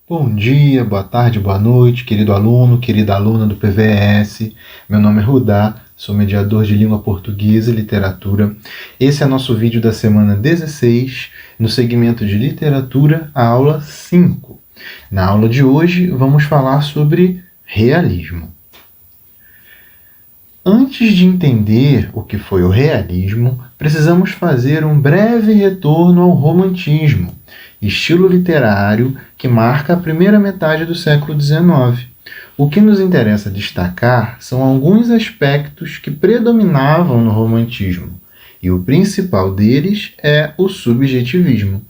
Bom dia, boa tarde, boa noite, querido aluno, querida aluna do PVES. Meu nome é Rudá, sou mediador de língua portuguesa e literatura. Esse é nosso vídeo da semana 16, no segmento de literatura, a aula 5. Na aula de hoje, vamos falar sobre realismo. Antes de entender o que foi o realismo, precisamos fazer um breve retorno ao romantismo, estilo literário que marca a primeira metade do século XIX. O que nos interessa destacar são alguns aspectos que predominavam no romantismo, e o principal deles é o subjetivismo.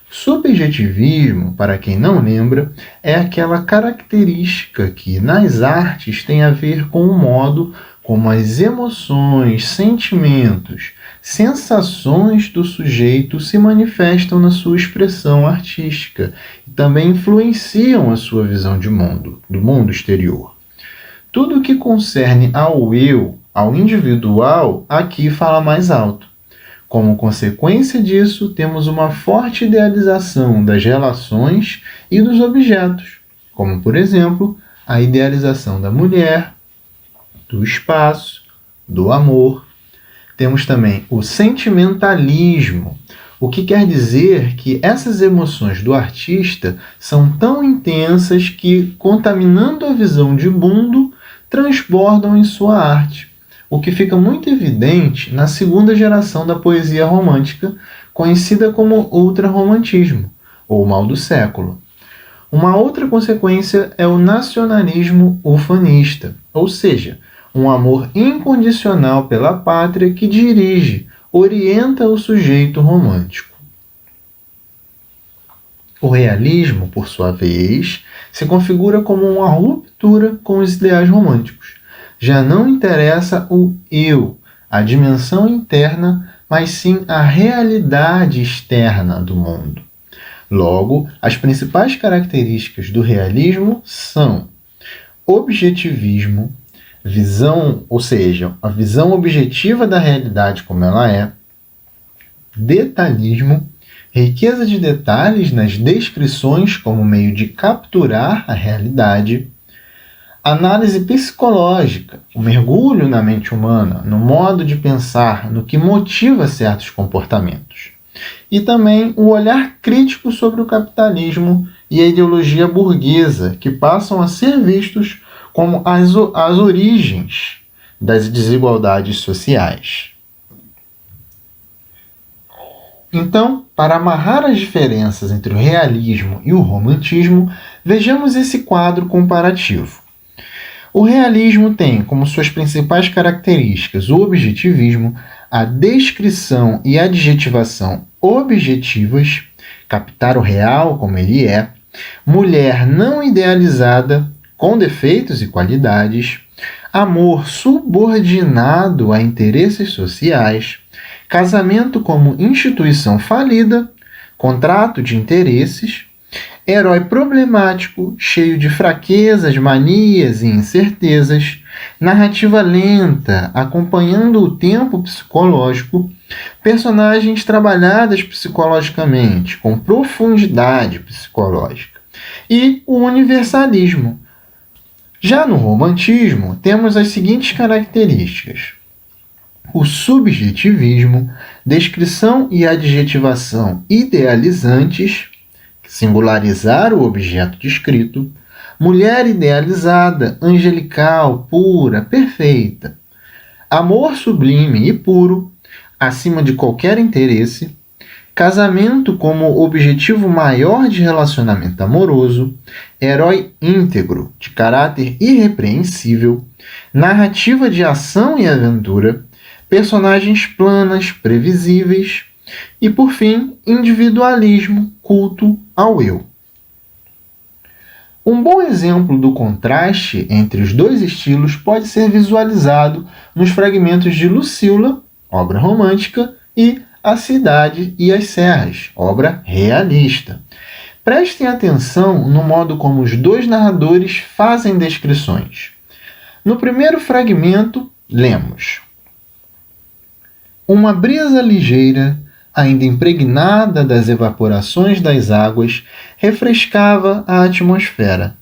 Subjetivismo, para quem não lembra, é aquela característica que nas artes tem a ver com o modo como as emoções, sentimentos, sensações do sujeito se manifestam na sua expressão artística e também influenciam a sua visão de mundo, do mundo exterior. Tudo o que concerne ao eu, ao individual, aqui fala mais alto. Como consequência disso, temos uma forte idealização das relações e dos objetos, como, por exemplo, a idealização da mulher, do espaço, do amor. Temos também o sentimentalismo, o que quer dizer que essas emoções do artista são tão intensas que, contaminando a visão de mundo, transbordam em sua arte, o que fica muito evidente na segunda geração da poesia romântica, conhecida como ultrarromantismo, ou mal do século. Uma outra consequência é o nacionalismo ufanista, ou seja, um amor incondicional pela pátria que dirige, orienta o sujeito romântico. O realismo, por sua vez, se configura como uma ruptura com os ideais românticos. Já não interessa o eu, a dimensão interna, mas sim a realidade externa do mundo. Logo, as principais características do realismo são objetivismo, visão, ou seja, a visão objetiva da realidade como ela é, detalhismo, riqueza de detalhes nas descrições como meio de capturar a realidade, análise psicológica, o mergulho na mente humana, no modo de pensar, no que motiva certos comportamentos. E também o olhar crítico sobre o capitalismo e a ideologia burguesa, que passam a ser vistos como as origens das desigualdades sociais. Então, para amarrar as diferenças entre o realismo e o romantismo, vejamos esse quadro comparativo. O realismo tem como suas principais características o objetivismo, a descrição e adjetivação objetivas, captar o real como ele é, mulher não idealizada, com defeitos e qualidades, amor subordinado a interesses sociais, casamento como instituição falida, contrato de interesses, herói problemático, cheio de fraquezas, manias e incertezas, narrativa lenta, acompanhando o tempo psicológico, personagens trabalhadas psicologicamente, com profundidade psicológica, e o universalismo. Já no romantismo, temos as seguintes características: o subjetivismo, descrição e adjetivação idealizantes, singularizar o objeto descrito, mulher idealizada, angelical, pura, perfeita, amor sublime e puro, acima de qualquer interesse, casamento como objetivo maior de relacionamento amoroso, herói íntegro, de caráter irrepreensível, narrativa de ação e aventura, personagens planas, previsíveis e, por fim, individualismo, culto ao eu. Um bom exemplo do contraste entre os dois estilos pode ser visualizado nos fragmentos de Lucília, obra romântica, e A Cidade e as Serras, obra realista. Prestem atenção no modo como os dois narradores fazem descrições. No primeiro fragmento, lemos: uma brisa ligeira ainda impregnada das evaporações das águas, refrescava a atmosfera.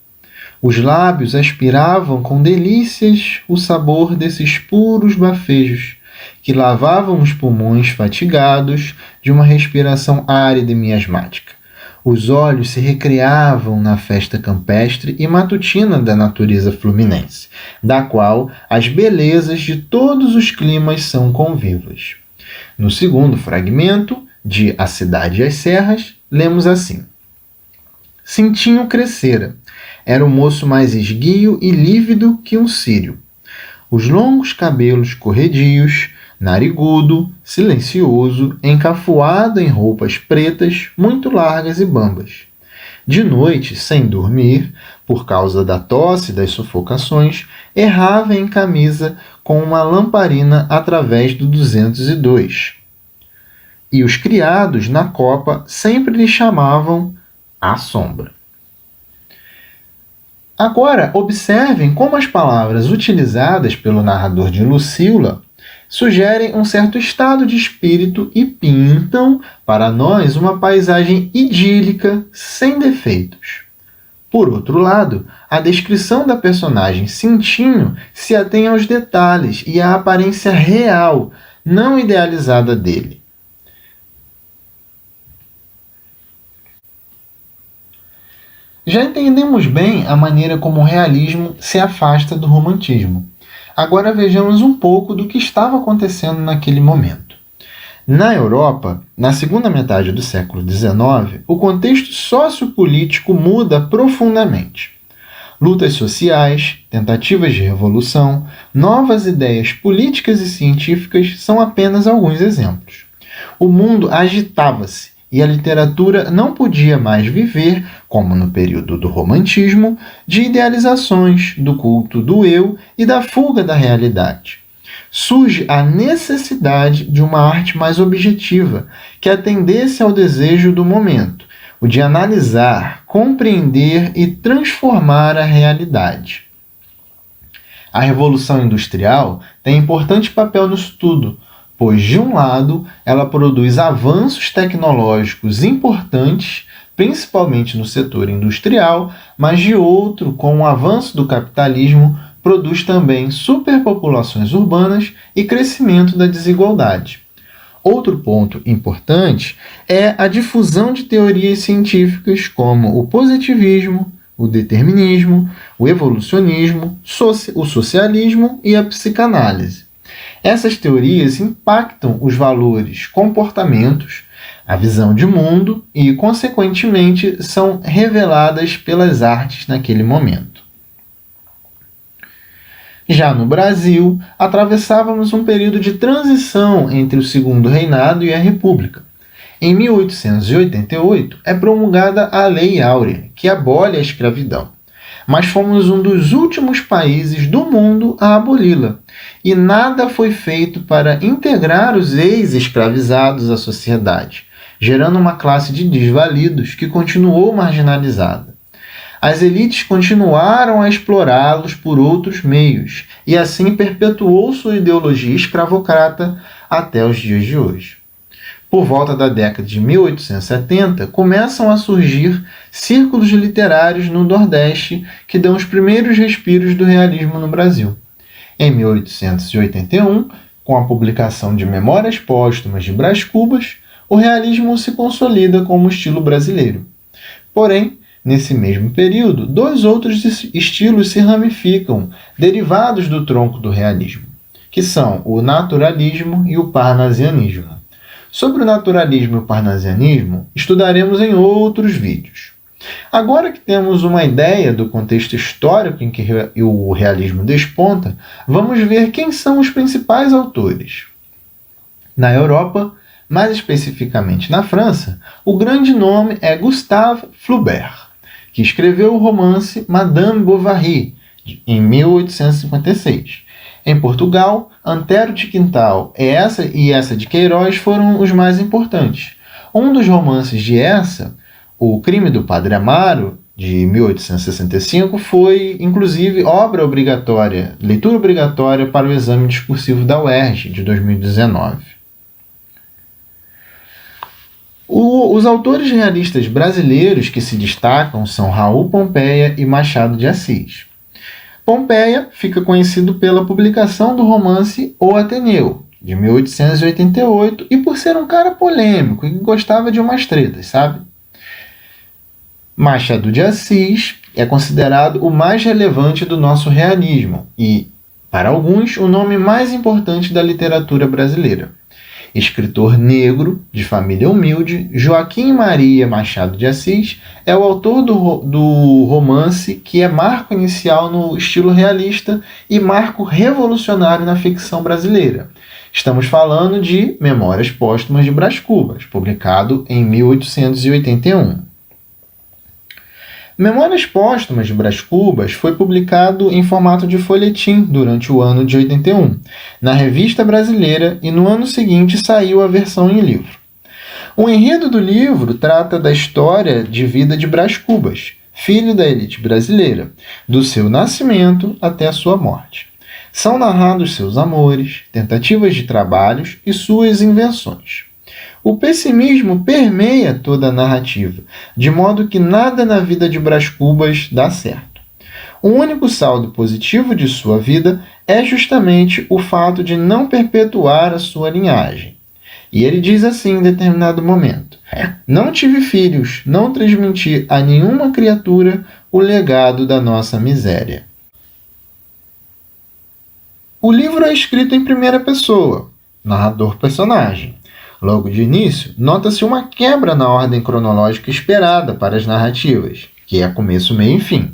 Os lábios aspiravam com delícias o sabor desses puros bafejos, que lavavam os pulmões fatigados de uma respiração árida e miasmática. Os olhos se recreavam na festa campestre e matutina da natureza fluminense, da qual as belezas de todos os climas são convivas. No segundo fragmento, de A Cidade e as Serras, lemos assim: Cintinho crescera. Era o moço mais esguio e lívido que um círio. Os longos cabelos corredios, narigudo, silencioso, encafuado em roupas pretas, muito largas e bambas. De noite, sem dormir, por causa da tosse e das sufocações, errava em camisa com uma lamparina através do 202. E os criados, na copa, sempre lhe chamavam a sombra. Agora, observem como as palavras utilizadas pelo narrador de Lucila sugerem um certo estado de espírito e pintam para nós uma paisagem idílica, sem defeitos. Por outro lado, a descrição da personagem Cintinho se atém aos detalhes e à aparência real, não idealizada dele. Já entendemos bem a maneira como o realismo se afasta do romantismo. Agora vejamos um pouco do que estava acontecendo naquele momento. Na Europa, na segunda metade do século XIX, o contexto sociopolítico muda profundamente. Lutas sociais, tentativas de revolução, novas ideias políticas e científicas são apenas alguns exemplos. O mundo agitava-se e a literatura não podia mais viver, como no período do romantismo, de idealizações, do culto do eu e da fuga da realidade. Surge a necessidade de uma arte mais objetiva, que atendesse ao desejo do momento, o de analisar, compreender e transformar a realidade. A Revolução Industrial tem importante papel no estudo, pois, de um lado, ela produz avanços tecnológicos importantes, principalmente no setor industrial, mas, de outro, com o avanço do capitalismo, produz também superpopulações urbanas e crescimento da desigualdade. Outro ponto importante é a difusão de teorias científicas como o positivismo, o determinismo, o evolucionismo, o socialismo e a psicanálise. Essas teorias impactam os valores, comportamentos, a visão de mundo e, consequentemente, são reveladas pelas artes naquele momento. Já no Brasil, atravessávamos um período de transição entre o Segundo Reinado e a República. Em 1888, é promulgada a Lei Áurea, que abole a escravidão. Mas fomos um dos últimos países do mundo a aboli-la, e nada foi feito para integrar os ex-escravizados à sociedade, gerando uma classe de desvalidos que continuou marginalizada. As elites continuaram a explorá-los por outros meios, e assim perpetuou sua ideologia escravocrata até os dias de hoje. Por volta da década de 1870, começam a surgir círculos literários no Nordeste que dão os primeiros respiros do realismo no Brasil. Em 1881, com a publicação de Memórias Póstumas de Brás Cubas, o realismo se consolida como estilo brasileiro. Porém, nesse mesmo período, dois outros estilos se ramificam, derivados do tronco do realismo, que são o naturalismo e o parnasianismo. Sobre o naturalismo e o parnasianismo, estudaremos em outros vídeos. Agora que temos uma ideia do contexto histórico em que o realismo desponta, vamos ver quem são os principais autores. Na Europa, mais especificamente na França, o grande nome é Gustave Flaubert, que escreveu o romance Madame Bovary, em 1856. Em Portugal, Antero de Quintal e essa de Queiroz foram os mais importantes. Um dos romances de essa, O Crime do Padre Amaro, de 1865, foi, inclusive, leitura obrigatória para o exame discursivo da UERJ, de 2019. Os autores realistas brasileiros que se destacam são Raul Pompeia e Machado de Assis. Pompeia fica conhecido pela publicação do romance O Ateneu, de 1888, e por ser um cara polêmico e que gostava de umas tretas, sabe? Machado de Assis é considerado o mais relevante do nosso realismo e, para alguns, o nome mais importante da literatura brasileira. Escritor negro, de família humilde, Joaquim Maria Machado de Assis é o autor do romance que é marco inicial no estilo realista e marco revolucionário na ficção brasileira. Estamos falando de Memórias Póstumas de Brás Cubas, publicado em 1881. Memórias Póstumas de Brás Cubas foi publicado em formato de folhetim durante o ano de 81, na Revista Brasileira, e no ano seguinte saiu a versão em livro. O enredo do livro trata da história de vida de Brás Cubas, filho da elite brasileira, do seu nascimento até a sua morte. São narrados seus amores, tentativas de trabalhos e suas invenções. O pessimismo permeia toda a narrativa, de modo que nada na vida de Brás Cubas dá certo. O único saldo positivo de sua vida é justamente o fato de não perpetuar a sua linhagem. E ele diz assim em determinado momento: "Não tive filhos, não transmiti a nenhuma criatura o legado da nossa miséria." O livro é escrito em primeira pessoa, narrador-personagem. Logo de início, nota-se uma quebra na ordem cronológica esperada para as narrativas, que é começo, meio e fim,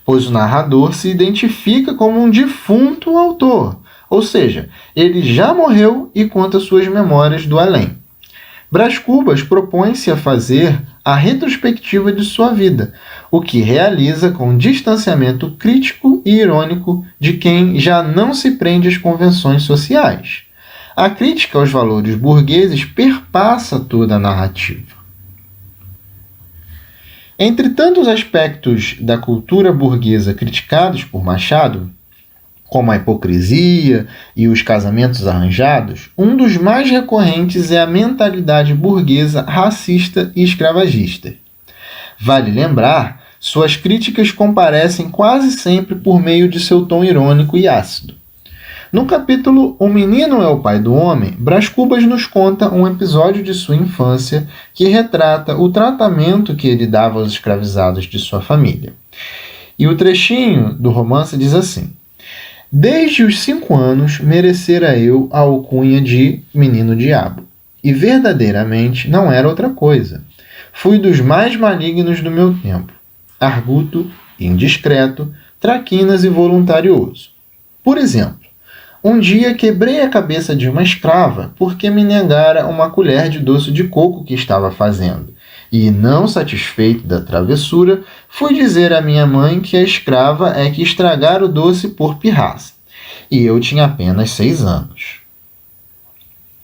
pois o narrador se identifica como um defunto autor, ou seja, ele já morreu e conta suas memórias do além. Brás Cubas propõe-se a fazer a retrospectiva de sua vida, o que realiza com distanciamento crítico e irônico de quem já não se prende às convenções sociais. A crítica aos valores burgueses perpassa toda a narrativa. Entre tantos aspectos da cultura burguesa criticados por Machado, como a hipocrisia e os casamentos arranjados, um dos mais recorrentes é a mentalidade burguesa racista e escravagista. Vale lembrar, suas críticas comparecem quase sempre por meio de seu tom irônico e ácido. No capítulo O Menino é o Pai do Homem, Brás Cubas nos conta um episódio de sua infância que retrata o tratamento que ele dava aos escravizados de sua família. E o trechinho do romance diz assim: "Desde os 5 anos merecera eu a alcunha de Menino Diabo, e verdadeiramente não era outra coisa. Fui dos mais malignos do meu tempo, arguto, indiscreto, traquinas e voluntarioso. Por exemplo, um dia quebrei a cabeça de uma escrava porque me negara uma colher de doce de coco que estava fazendo, e, não satisfeito da travessura, fui dizer à minha mãe que a escrava é que estragara o doce por pirraça, e eu tinha apenas 6 anos."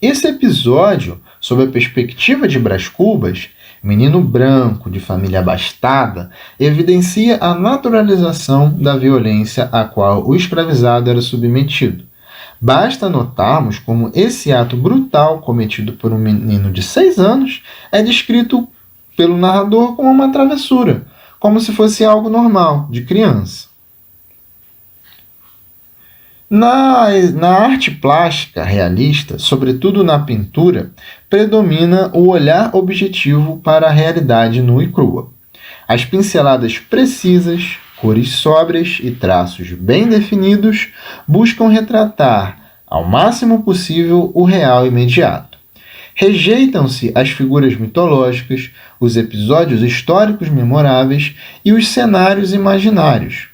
Esse episódio, sob a perspectiva de Brás Cubas, menino branco de família abastada, evidencia a naturalização da violência a qual o escravizado era submetido. Basta notarmos como esse ato brutal cometido por um menino de 6 anos é descrito pelo narrador como uma travessura, como se fosse algo normal, de criança. Na arte plástica realista, sobretudo na pintura, predomina o olhar objetivo para a realidade nua e crua. As pinceladas precisas, cores sóbrias e traços bem definidos buscam retratar, ao máximo possível, o real imediato. Rejeitam-se as figuras mitológicas, os episódios históricos memoráveis e os cenários imaginários.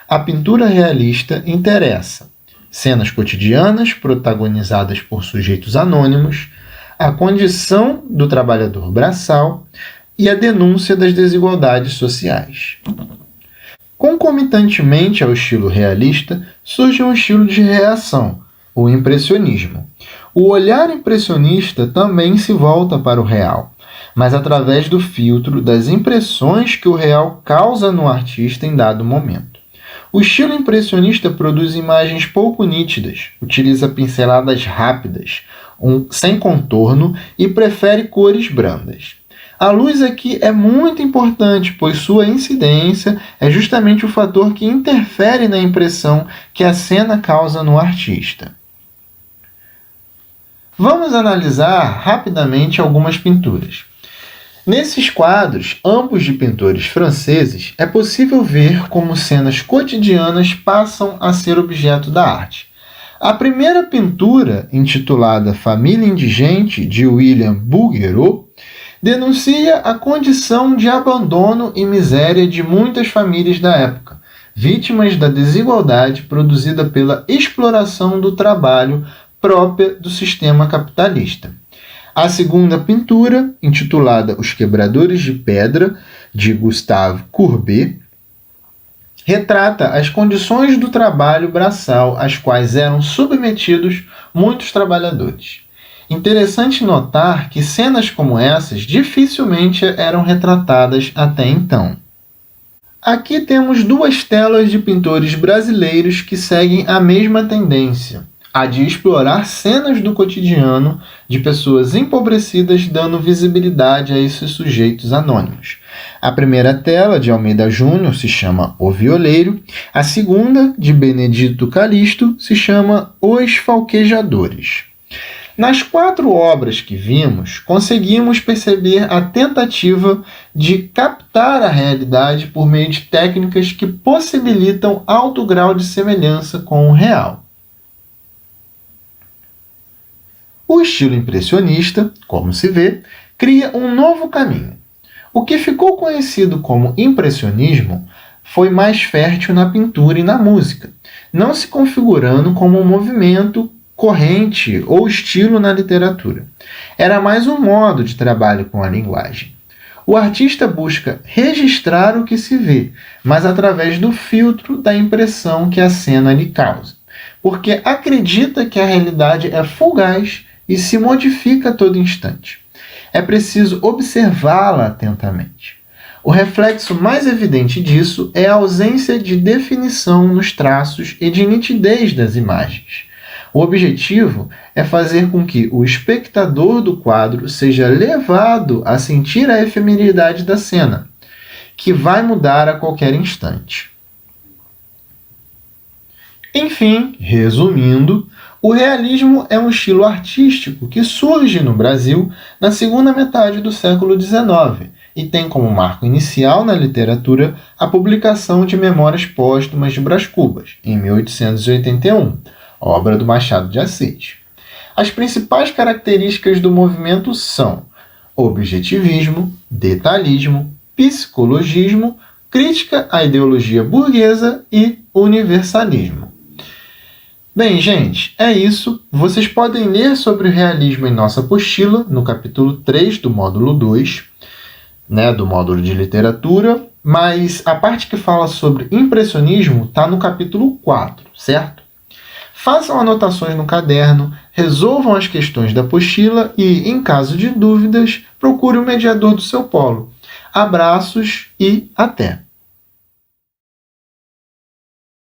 A pintura realista interessa cenas cotidianas protagonizadas por sujeitos anônimos, a condição do trabalhador braçal e a denúncia das desigualdades sociais. Concomitantemente ao estilo realista, surge um estilo de reação, o impressionismo. O olhar impressionista também se volta para o real, mas através do filtro das impressões que o real causa no artista em dado momento. O estilo impressionista produz imagens pouco nítidas, utiliza pinceladas rápidas, sem contorno e prefere cores brandas. A luz aqui é muito importante, pois sua incidência é justamente o fator que interfere na impressão que a cena causa no artista. Vamos analisar rapidamente algumas pinturas. Nesses quadros, ambos de pintores franceses, é possível ver como cenas cotidianas passam a ser objeto da arte. A primeira pintura, intitulada Família Indigente, de William Bouguereau, denuncia a condição de abandono e miséria de muitas famílias da época, vítimas da desigualdade produzida pela exploração do trabalho própria do sistema capitalista. A segunda pintura, intitulada Os Quebradores de Pedra, de Gustave Courbet, retrata as condições do trabalho braçal às quais eram submetidos muitos trabalhadores. Interessante notar que cenas como essas dificilmente eram retratadas até então. Aqui temos duas telas de pintores brasileiros que seguem a mesma tendência, a de explorar cenas do cotidiano de pessoas empobrecidas, dando visibilidade a esses sujeitos anônimos. A primeira tela, de Almeida Júnior, se chama O Violeiro. A segunda, de Benedito Calixto, se chama Os Falquejadores. Nas 4 obras que vimos, conseguimos perceber a tentativa de captar a realidade por meio de técnicas que possibilitam alto grau de semelhança com o real. O estilo impressionista, como se vê, cria um novo caminho. O que ficou conhecido como impressionismo foi mais fértil na pintura e na música, não se configurando como um movimento, corrente ou estilo na literatura. Era mais um modo de trabalho com a linguagem. O artista busca registrar o que se vê, mas através do filtro da impressão que a cena lhe causa, porque acredita que a realidade é fugaz e se modifica a todo instante. É preciso observá-la atentamente. O reflexo mais evidente disso é a ausência de definição nos traços e de nitidez das imagens. O objetivo é fazer com que o espectador do quadro seja levado a sentir a efemeridade da cena, que vai mudar a qualquer instante. Enfim, resumindo, o realismo é um estilo artístico que surge no Brasil na segunda metade do século XIX e tem como marco inicial na literatura a publicação de Memórias Póstumas de Brás Cubas, em 1881, obra do Machado de Assis. As principais características do movimento são objetivismo, detalhismo, psicologismo, crítica à ideologia burguesa e universalismo. Bem, gente, é isso. Vocês podem ler sobre o realismo em nossa apostila, no capítulo 3 do módulo 2, do módulo de literatura, mas a parte que fala sobre impressionismo está no capítulo 4, certo? Façam anotações no caderno, resolvam as questões da apostila e, em caso de dúvidas, procure o mediador do seu polo. Abraços e até!